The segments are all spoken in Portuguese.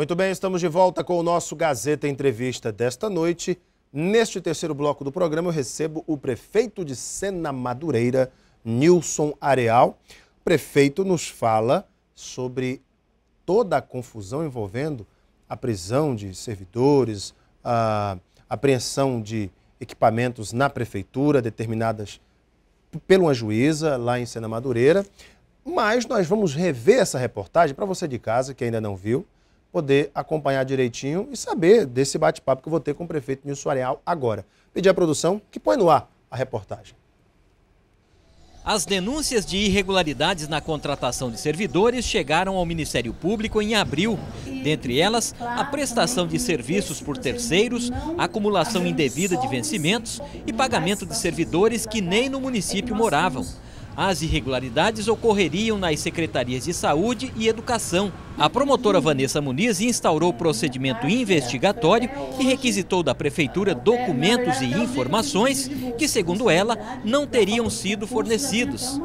Muito bem, estamos de volta com o nosso Gazeta Entrevista desta noite. Neste terceiro bloco do programa, eu recebo o prefeito de Sena Madureira, Nilson Areal. O prefeito nos fala sobre toda a confusão envolvendo a prisão de servidores, a apreensão de equipamentos na prefeitura, determinadas por uma juíza lá em Sena Madureira. Mas nós vamos rever essa reportagem para você de casa que ainda não viu, poder acompanhar direitinho e saber desse bate-papo que eu vou ter com o prefeito Nilson Areal agora. Pedir à produção que põe no ar a reportagem. As denúncias de irregularidades na contratação de servidores chegaram ao Ministério Público em abril. Dentre elas, a prestação de serviços por terceiros, acumulação indevida de vencimentos e pagamento de servidores que nem no município moravam. As irregularidades ocorreriam nas secretarias de Saúde e Educação. A promotora Vanessa Muniz instaurou procedimento investigatório e requisitou da Prefeitura documentos e informações que, segundo ela, não teriam sido fornecidos.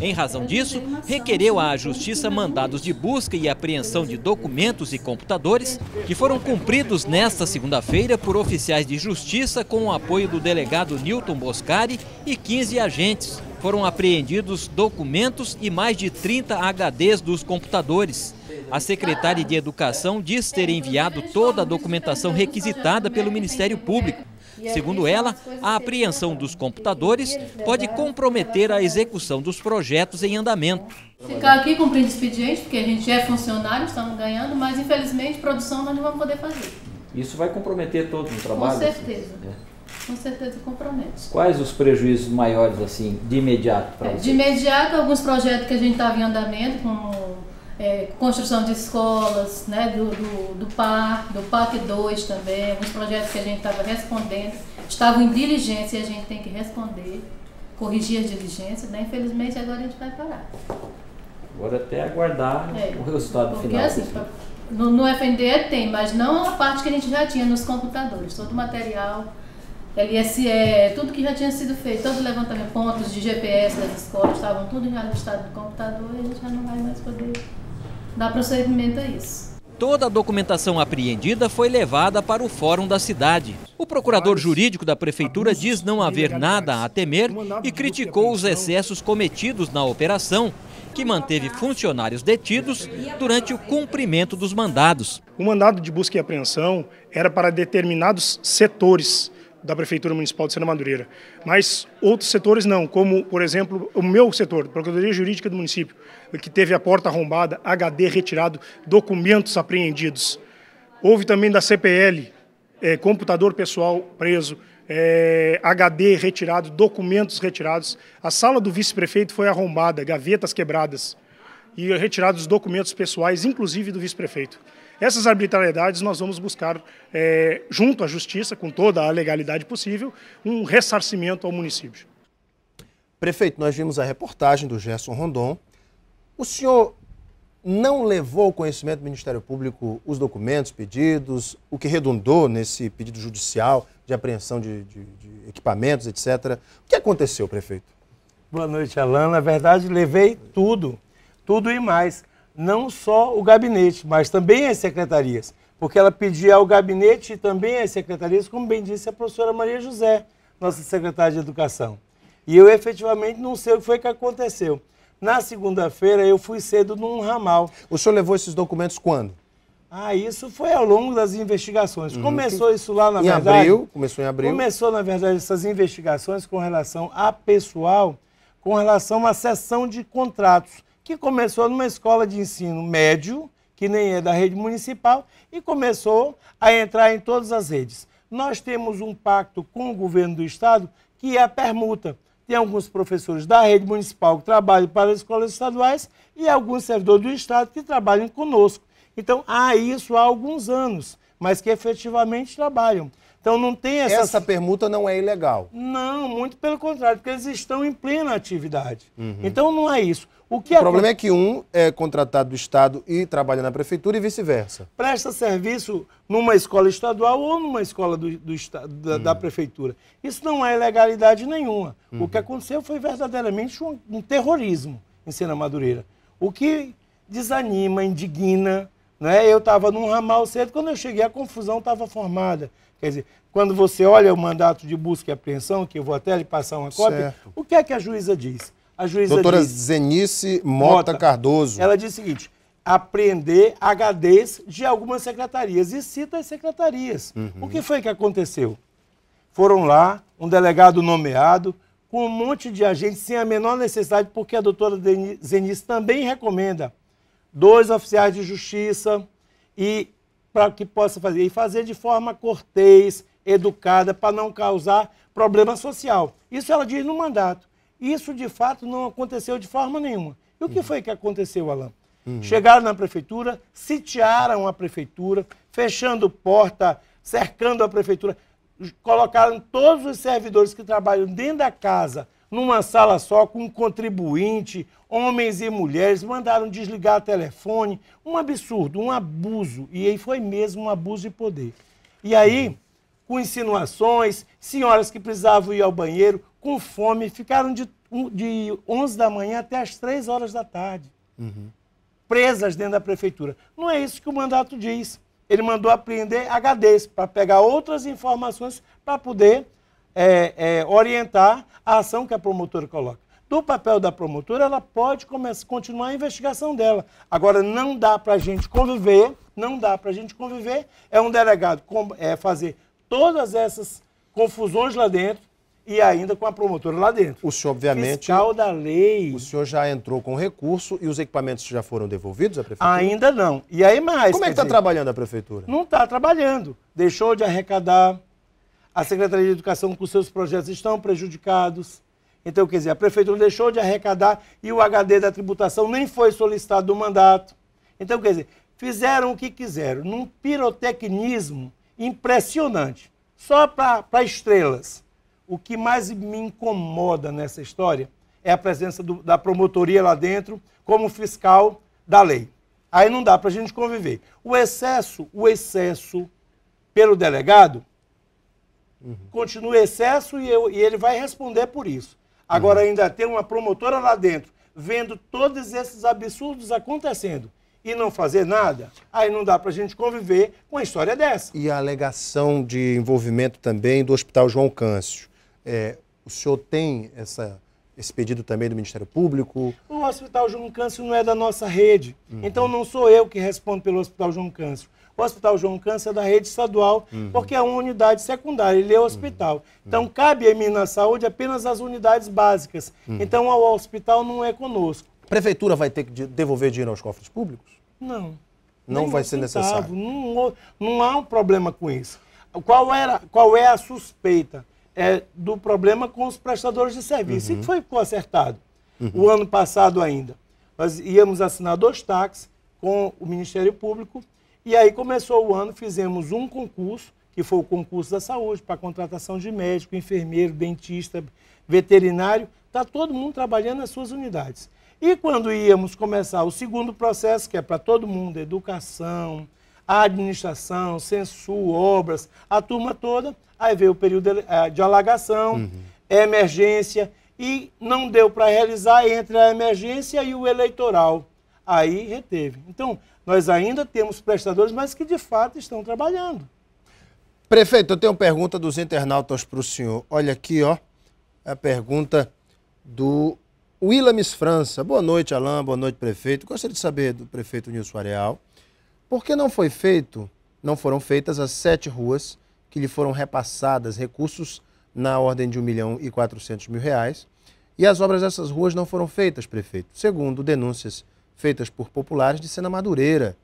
Em razão disso, requereu à Justiça mandados de busca e apreensão de documentos e computadores que foram cumpridos nesta segunda-feira por oficiais de Justiça com o apoio do delegado Nilton Boscari e 15 agentes. Foram apreendidos documentos e mais de 30 HDs dos computadores. A secretária de Educação diz ter enviado toda a documentação requisitada pelo Ministério Público. Segundo ela, a apreensão dos computadores pode comprometer a execução dos projetos em andamento. Ficar aqui cumprindo expediente, porque a gente é funcionário, estamos ganhando, mas infelizmente produção nós não vamos poder fazer. Isso vai comprometer todo o trabalho? Com certeza. Com certeza compromete. Quais os prejuízos maiores, assim, de imediato para você? De imediato, alguns projetos que a gente estava em andamento, como construção de escolas, né, do PAC 2 também, alguns projetos que a gente estava respondendo, estavam em diligência e a gente tem que responder, corrigir as diligências, né? Infelizmente agora a gente vai parar. Agora até aguardar o resultado porque final. Assim, no FNDE tem, mas não a parte que a gente já tinha nos computadores, todo o material, LSE, tudo que já tinha sido feito, todo o levantamento, pontos de GPS das escolas, estavam tudo já listado no computador e a gente já não vai mais poder dar prosseguimento a isso. Toda a documentação apreendida foi levada para o Fórum da cidade. O procurador jurídico da Prefeitura diz não haver nada a temer e criticou os excessos cometidos na operação, que manteve funcionários detidos durante o cumprimento dos mandados. O mandado de busca e apreensão era para determinados setores da Prefeitura Municipal de Sena Madureira, mas outros setores não, como, por exemplo, o meu setor, Procuradoria Jurídica do município, que teve a porta arrombada, HD retirado, documentos apreendidos. Houve também da CPL, computador pessoal preso, HD retirado, documentos retirados. A sala do vice-prefeito foi arrombada, gavetas quebradas e retirados documentos pessoais, inclusive do vice-prefeito. Essas arbitrariedades nós vamos buscar, junto à Justiça, com toda a legalidade possível, um ressarcimento ao município. Prefeito, nós vimos a reportagem do Gerson Rondon. O senhor não levou ao conhecimento do Ministério Público os documentos pedidos, o que redundou nesse pedido judicial de apreensão de equipamentos, etc. O que aconteceu, prefeito? Boa noite, Alan. Na verdade, levei tudo e mais. Não só o gabinete, mas também as secretarias, porque ela pedia ao gabinete e também às secretarias, como bem disse a professora Maria José, nossa secretária de Educação. E eu efetivamente não sei o que foi que aconteceu. Na segunda-feira eu fui cedo num ramal. O senhor levou esses documentos quando? Isso foi ao longo das investigações. Começou isso lá, na verdade... Abril? Começou em abril? Começou, na verdade, essas investigações com relação a pessoal, com relação à cessão de contratos, que começou numa escola de ensino médio, que nem é da rede municipal, e começou a entrar em todas as redes. Nós temos um pacto com o governo do estado, que é a permuta. Tem alguns professores da rede municipal que trabalham para as escolas estaduais e alguns servidores do estado que trabalham conosco. Então, há isso há alguns anos, mas que efetivamente trabalham. Então, não tem Essa permuta não é ilegal? Não, muito pelo contrário, porque eles estão em plena atividade. Então, não é isso. O problema é que um é contratado do Estado e trabalha na Prefeitura e vice-versa. Presta serviço numa escola estadual ou numa escola da Prefeitura. Isso não é ilegalidade nenhuma. O que aconteceu foi verdadeiramente um terrorismo em Sena Madureira. O que desanima, indigna, né? Eu estava num ramal cedo, quando eu cheguei a confusão estava formada. Quer dizer, quando você olha o mandato de busca e apreensão, que eu vou até lhe passar uma cópia, o que é que a juíza diz? A juíza doutora diz, Zenice Mota Cardoso. Ela diz o seguinte: apreender HDs de algumas secretarias, e cita as secretarias. O que foi que aconteceu? Foram lá, um delegado nomeado, com um monte de agentes sem a menor necessidade, porque a doutora Zenice também recomenda 2 oficiais de justiça, e para que possa fazer, e fazer de forma cortês, educada, para não causar problema social. Isso ela diz no mandato. Isso, de fato, não aconteceu de forma nenhuma. E o que foi que aconteceu, Alain? Chegaram na prefeitura, sitiaram a prefeitura, fechando porta, cercando a prefeitura, colocaram todos os servidores que trabalham dentro da casa numa sala só, com um contribuinte, homens e mulheres, mandaram desligar o telefone. Um absurdo, um abuso. E aí foi mesmo um abuso de poder. E aí, com insinuações, senhoras que precisavam ir ao banheiro, com fome, ficaram de 11 da manhã até as 3 horas da tarde. Presas dentro da prefeitura. Não é isso que o mandato diz. Ele mandou apreender HDs para pegar outras informações para poder orientar a ação que a promotora coloca. Do papel da promotora, ela pode continuar a investigação dela. Agora, não dá para a gente conviver, é um delegado fazer todas essas confusões lá dentro, e ainda com a promotora lá dentro. O senhor, obviamente... Fiscal da lei. O senhor já entrou com recurso e os equipamentos já foram devolvidos à prefeitura? Ainda não. E aí mais... Como é que está trabalhando a prefeitura? Não está trabalhando. Deixou de arrecadar. A Secretaria de Educação, com seus projetos, estão prejudicados. Então, quer dizer, a prefeitura deixou de arrecadar e o HD da tributação nem foi solicitado do mandato. Então, quer dizer, fizeram o que quiseram, num pirotecnismo impressionante, só para estrelas. O que mais me incomoda nessa história é a presença da promotoria lá dentro como fiscal da lei. Aí não dá para a gente conviver. O excesso pelo delegado continua excesso e ele vai responder por isso. Agora ainda tem uma promotora lá dentro vendo todos esses absurdos acontecendo e não fazer nada, aí não dá para a gente conviver com uma história dessa. E a alegação de envolvimento também do Hospital João Câncio. O senhor tem esse pedido também do Ministério Público? O Hospital João Câncio não é da nossa rede, então não sou eu que respondo pelo Hospital João Câncio. O Hospital João Câncio é da rede estadual, porque é uma unidade secundária, ele é hospital. Então cabe a mim na saúde apenas as unidades básicas. Então o hospital não é conosco. A prefeitura vai ter que devolver dinheiro aos cofres públicos? Não. Não vai ser necessário? Não há um problema com isso. Qual é a suspeita? Do problema com os prestadores de serviço. E que foi consertado. O ano passado ainda. Nós íamos assinar 2 táxis com o Ministério Público, e aí começou o ano, fizemos um concurso, que foi o concurso da saúde, para contratação de médico, enfermeiro, dentista, veterinário. Está todo mundo trabalhando nas suas unidades. E quando íamos começar o segundo processo, que é para todo mundo, educação, administração, censu, obras, a turma toda, aí veio o período de alagação, emergência, e não deu para realizar entre a emergência e o eleitoral. Aí reteve. Então, nós ainda temos prestadores, mas que de fato estão trabalhando. Prefeito, eu tenho uma pergunta dos internautas para o senhor. Olha aqui, ó, a pergunta do Willamis França. Boa noite, Alain, boa noite, prefeito. Gostaria de saber do prefeito Nilson Areal, por que não foram feitas as 7 ruas que lhe foram repassadas recursos na ordem de R$1.400.000 e as obras dessas ruas não foram feitas, prefeito, segundo denúncias feitas por populares de Sena Madureira.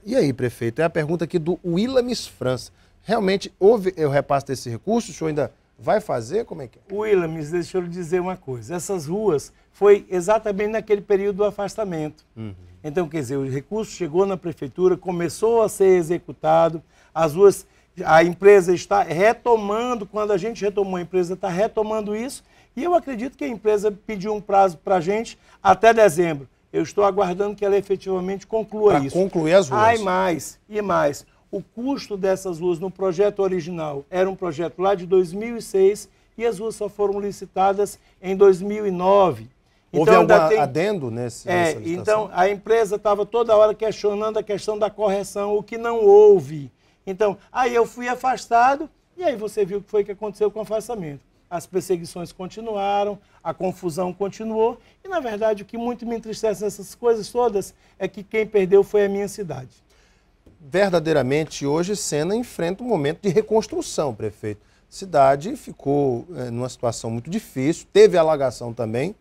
E aí, prefeito, é a pergunta aqui do Willamis França. Realmente houve o repasse desse recurso? O senhor ainda vai fazer? Como é que é? Willamis, deixa eu lhe dizer uma coisa. Essas ruas foi exatamente naquele período do afastamento. Então, quer dizer, o recurso chegou na prefeitura, começou a ser executado, as ruas, a empresa está retomando, quando a gente retomou a empresa, está retomando isso, e eu acredito que a empresa pediu um prazo para a gente até dezembro. Eu estou aguardando que ela efetivamente conclua isso. Para concluir as ruas. Mais. O custo dessas ruas no projeto original era um projeto lá de 2006 e as ruas só foram licitadas em 2009. Houve algum adendo nessa licitação? Então, a empresa estava toda hora questionando a questão da correção, o que não houve. Então, aí eu fui afastado, e aí você viu o que foi que aconteceu com o afastamento. As perseguições continuaram, a confusão continuou, e na verdade o que muito me entristece nessas coisas todas é que quem perdeu foi a minha cidade. Verdadeiramente, hoje, Sena enfrenta um momento de reconstrução, prefeito. A cidade ficou numa situação muito difícil, teve alagação também. O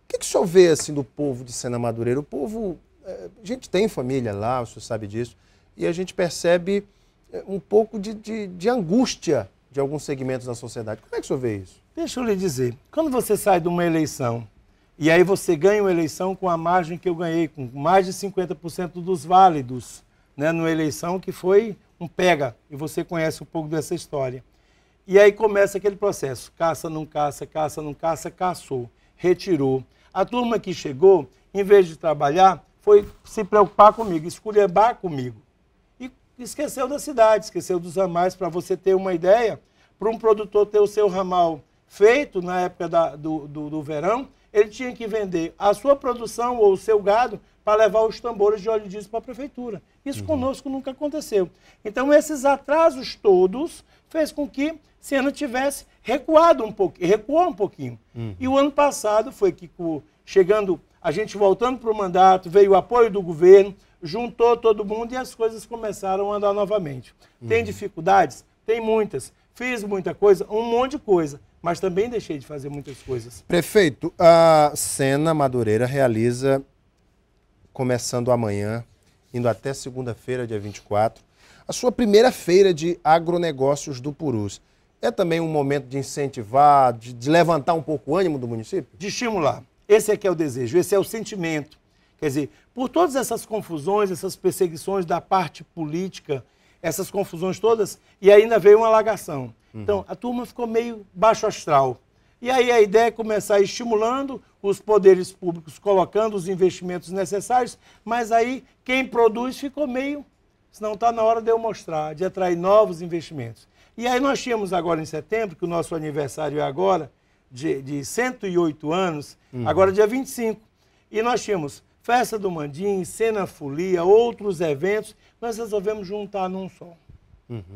que o senhor vê assim, do povo de Sena Madureira? O povo, a gente tem família lá, o senhor sabe disso, e a gente percebe um pouco de angústia de alguns segmentos da sociedade. Como é que o senhor vê isso? Deixa eu lhe dizer, quando você sai de uma eleição, e aí você ganha uma eleição com a margem que eu ganhei, com mais de 50% dos válidos, né, numa eleição que foi um pega, e você conhece um pouco dessa história. E aí começa aquele processo, caça, não caça, caça, não caça, caçou, retirou. A turma que chegou, em vez de trabalhar, foi se preocupar comigo, esculhambar comigo. E esqueceu da cidade, esqueceu dos ramais. Para você ter uma ideia, para um produtor ter o seu ramal feito na época do verão, ele tinha que vender a sua produção ou o seu gado para levar os tambores de óleo diesel para a prefeitura. Isso conosco nunca aconteceu. Então, esses atrasos todos fez com que Sena tivesse recuado um pouquinho, recuou um pouquinho. E o ano passado foi que, chegando, a gente voltando para o mandato, veio o apoio do governo, juntou todo mundo e as coisas começaram a andar novamente. Tem dificuldades? Tem muitas. Fiz muita coisa, um monte de coisa, mas também deixei de fazer muitas coisas. Prefeito, a Sena Madureira realiza, começando amanhã, indo até segunda-feira, dia 24, a sua primeira feira de agronegócios do Purus. É também um momento de incentivar, de levantar um pouco o ânimo do município? De estimular. Esse é que é o desejo, esse é o sentimento. Quer dizer, por todas essas confusões, essas perseguições da parte política, essas confusões todas, e ainda veio uma alagação. Então, a turma ficou meio baixo astral. E aí a ideia é começar estimulando os poderes públicos, colocando os investimentos necessários, mas aí quem produz ficou meio, senão está na hora de eu mostrar, de atrair novos investimentos. E aí nós tínhamos agora em setembro, que o nosso aniversário é agora, de 108 anos, agora dia 25. E nós tínhamos Festa do Mandim, Sena Folia, outros eventos, nós resolvemos juntar num só.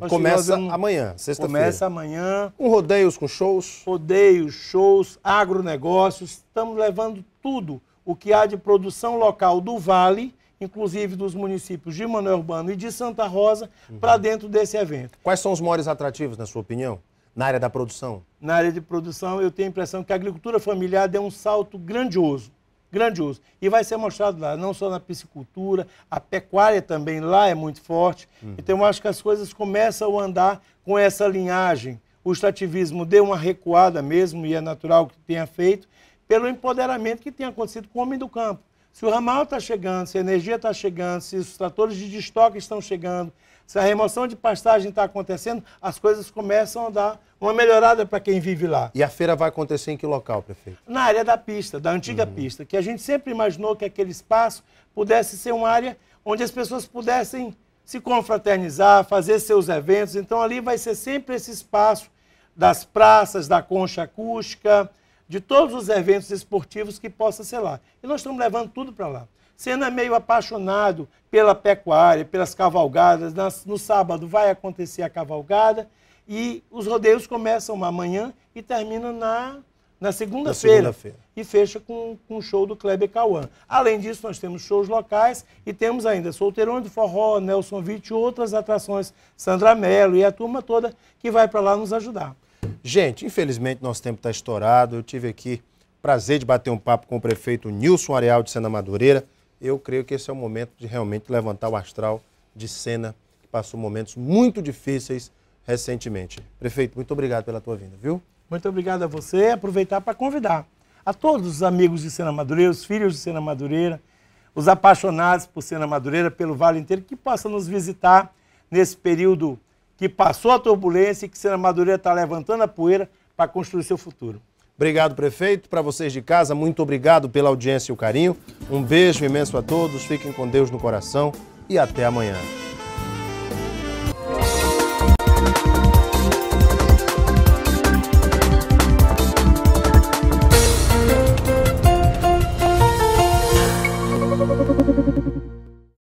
Começa amanhã, sexta-feira. Começa amanhã. Com rodeios, com shows? Rodeios, shows, agronegócios. Estamos levando tudo o que há de produção local do Vale, inclusive dos municípios de Manoel Urbano e de Santa Rosa, para dentro desse evento. Quais são os maiores atrativos, na sua opinião, na área da produção? Na área de produção, eu tenho a impressão que a agricultura familiar deu um salto grandioso. Grandioso. E vai ser mostrado lá, não só na piscicultura, a pecuária também lá é muito forte. Então, eu acho que as coisas começam a andar com essa linhagem. O extrativismo deu uma recuada mesmo, e é natural que tenha feito, pelo empoderamento que tem acontecido com o homem do campo. Se o ramal está chegando, se a energia está chegando, se os tratores de estoque estão chegando, se a remoção de pastagem está acontecendo, as coisas começam a dar uma melhorada para quem vive lá. E a feira vai acontecer em que local, prefeito? Na área da pista, da antiga pista, que a gente sempre imaginou que aquele espaço pudesse ser uma área onde as pessoas pudessem se confraternizar, fazer seus eventos. Então ali vai ser sempre esse espaço das praças, da concha acústica, de todos os eventos esportivos que possa ser lá. E nós estamos levando tudo para lá. Sena é meio apaixonado pela pecuária, pelas cavalgadas. No sábado vai acontecer a cavalgada e os rodeios começam amanhã e terminam na segunda-feira. E fecha com o show do Kleber Cauã. Além disso, nós temos shows locais e temos ainda Solteirão do Forró, Nelson Witt e outras atrações, Sandra Mello e a turma toda que vai para lá nos ajudar. Gente, infelizmente nosso tempo está estourado. Eu tive aqui o prazer de bater um papo com o prefeito Nilson Areal de Sena Madureira. Eu creio que esse é o momento de realmente levantar o astral de Sena, que passou momentos muito difíceis recentemente. Prefeito, muito obrigado pela tua vinda, viu? Muito obrigado a você. Aproveitar para convidar a todos os amigos de Sena Madureira, os filhos de Sena Madureira, os apaixonados por Sena Madureira, pelo Vale inteiro, que possam nos visitar nesse período que passou a turbulência e que Sena Madureira está levantando a poeira para construir seu futuro. Obrigado, prefeito. Para vocês de casa, muito obrigado pela audiência e o carinho. Um beijo imenso a todos, fiquem com Deus no coração e até amanhã.